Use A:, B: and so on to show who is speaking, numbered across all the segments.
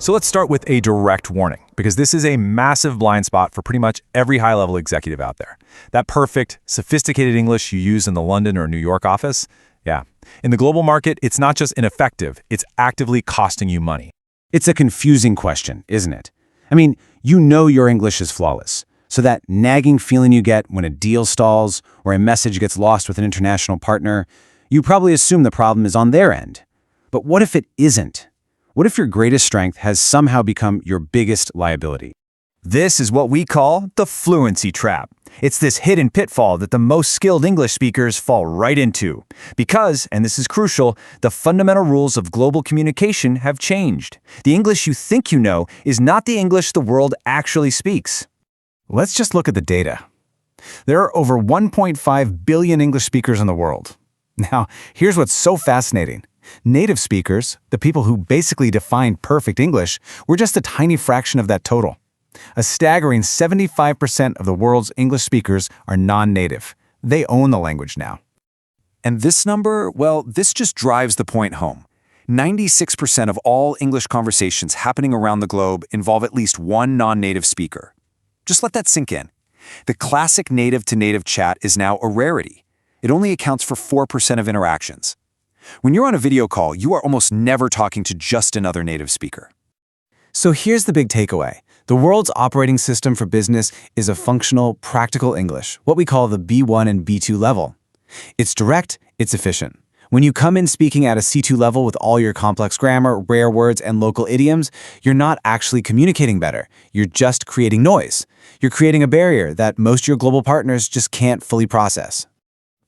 A: So let's start with a direct warning, because this is a massive blind spot for pretty much every high-level executive out there. That perfect, sophisticated English you use in the London or New York office, yeah. In the global market, it's not just ineffective, it's actively costing you money.
B: It's a confusing question, isn't it? I mean, you know your English is flawless, so that nagging feeling you get when a deal stalls or a message gets lost with an international partner, you probably assume the problem is on their end. But what if it isn't? What if your greatest strength has somehow become your biggest liability?
C: This is what we call the fluency trap. It's this hidden pitfall that the most skilled English speakers fall right into. Because, and this is crucial, the fundamental rules of global communication have changed. The English you think you know is not the English the world actually speaks.
B: Let's just look at the data. There are over 1.5 billion English speakers in the world. Now, here's what's so fascinating. Native speakers, the people who basically defined perfect English, were just a tiny fraction of that total. A staggering 75% of the world's English speakers are non-native. They own the language now.
A: And this number, well, this just drives the point home. 96% of all English conversations happening around the globe involve at least one non-native speaker. Just let that sink in. The classic native-to-native chat is now a rarity. It only accounts for 4% of interactions. When you're on a video call, you are almost never talking to just another native speaker.
B: So here's the big takeaway. The world's operating system for business is a functional, practical English, what we call the B1 and B2 level. It's direct, it's efficient. When you come in speaking at a C2 level with all your complex grammar, rare words, and local idioms, you're not actually communicating better. You're just creating noise. You're creating a barrier that most of your global partners just can't fully process.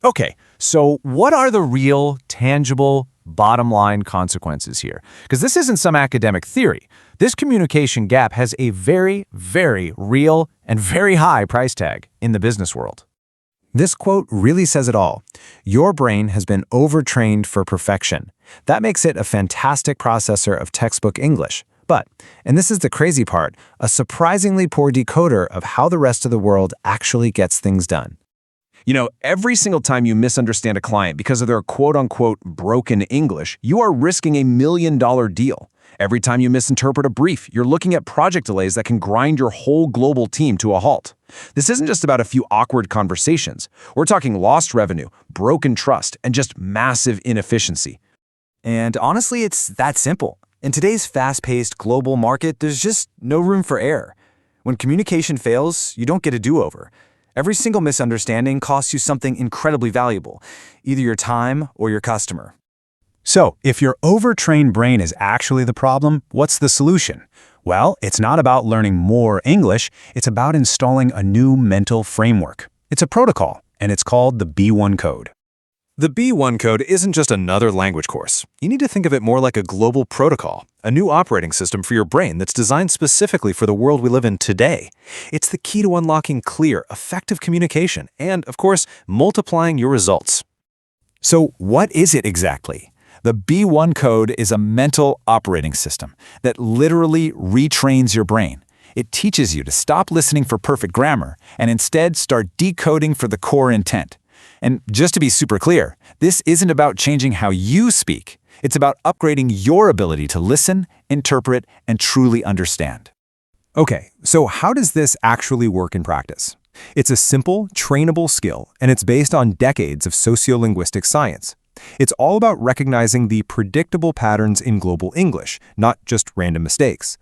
A: Okay, so what are the real, tangible, bottom-line consequences here? Because this isn't some academic theory. This communication gap has a very, very real and very high price tag in the business world.
B: This quote really says it all. Your brain has been overtrained for perfection. That makes it a fantastic processor of textbook English. But, and this is the crazy part, a surprisingly poor decoder of how the rest of the world actually gets things done.
A: You know, every single time you misunderstand a client because of their quote-unquote broken English, you are risking $1 million deal. Every time you misinterpret a brief, you're looking at project delays that can grind your whole global team to a halt. This isn't just about a few awkward conversations. We're talking lost revenue, broken trust, and just massive inefficiency.
C: And honestly, it's that simple. In today's fast-paced global market, there's just no room for error. When communication fails, you don't get a do-over. Every single misunderstanding costs you something incredibly valuable, either your time or your customer.
B: So, if your overtrained brain is actually the problem, what's the solution? Well, it's not about learning more English, it's about installing a new mental framework. It's a protocol, and it's called the B1 code.
A: The B1 code isn't just another language course. You need to think of it more like a global protocol, a new operating system for your brain that's designed specifically for the world we live in today. It's the key to unlocking clear, effective communication and, of course, multiplying your results.
C: So what is it exactly? The B1 code is a mental operating system that literally retrains your brain. It teaches you to stop listening for perfect grammar and instead start decoding for the core intent. And just to be super clear, this isn't about changing how you speak. It's about upgrading your ability to listen, interpret, and truly understand.
A: Okay, so how does this actually work in practice? It's a simple, trainable skill, and it's based on decades of sociolinguistic science. It's all about recognizing the predictable patterns in global English, not just random mistakes.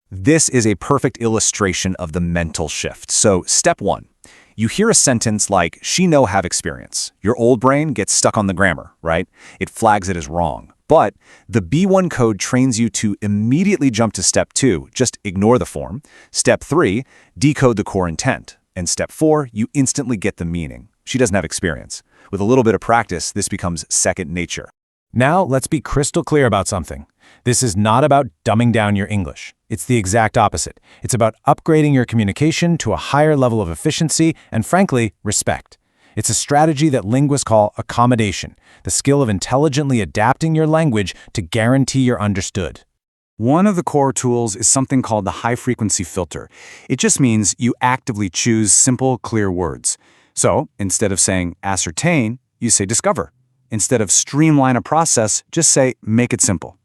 A: This is a perfect illustration of the mental shift. So, step 1. You hear a sentence like, "she no have experience." Your old brain gets stuck on the grammar, right? It flags it as wrong. But the B1 code trains you to immediately jump to step 2, just ignore the form. Step 3, decode the core intent. And step 4, you instantly get the meaning. She doesn't have experience. With a little bit of practice, this becomes second nature.
B: Now, let's be crystal clear about something. This is not about dumbing down your English. It's the exact opposite. It's about upgrading your communication to a higher level of efficiency and, frankly, respect. It's a strategy that linguists call accommodation, the skill of intelligently adapting your language to guarantee you're understood. One of the core tools is something called the high-frequency filter. It just means you actively choose simple, clear words. So, instead of saying ascertain, you say discover. Instead of streamline a process, just say make it simple.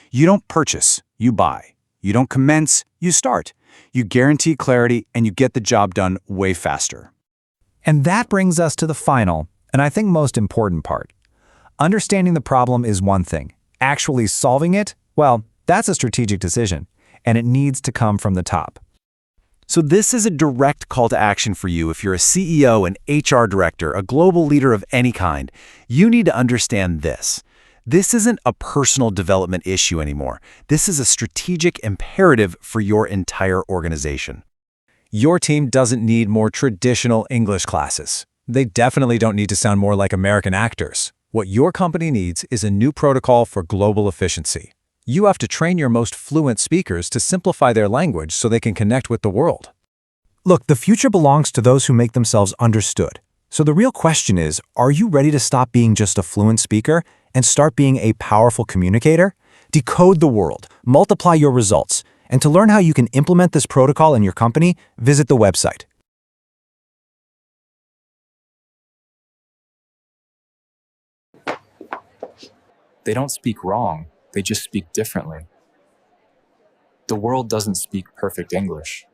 B: You don't purchase, you buy.
C: You don't commence, you start. You guarantee clarity and you get the job done way faster.
B: And that brings us to the final, and I think most important part. Understanding the problem is one thing. Actually solving it, well, that's a strategic decision, and it needs to come from the top.
A: So this is a direct call to action for you if you're a CEO, an HR director, a global leader of any kind. You need to understand this. This isn't a personal development issue anymore. This is a strategic imperative for your entire organization.
B: Your team doesn't need more traditional English classes. They definitely don't need to sound more like American actors. What your company needs is a new protocol for global efficiency. You have to train your most fluent speakers to simplify their language so they can connect with the world. Look, the future belongs to those who make themselves understood. So the real question is, are you ready to stop being just a fluent speaker and start being a powerful communicator? Decode the world, multiply your results, and to learn how you can implement this protocol in your company, visit the website.
D: They don't speak wrong, they just speak differently. The world doesn't speak perfect English.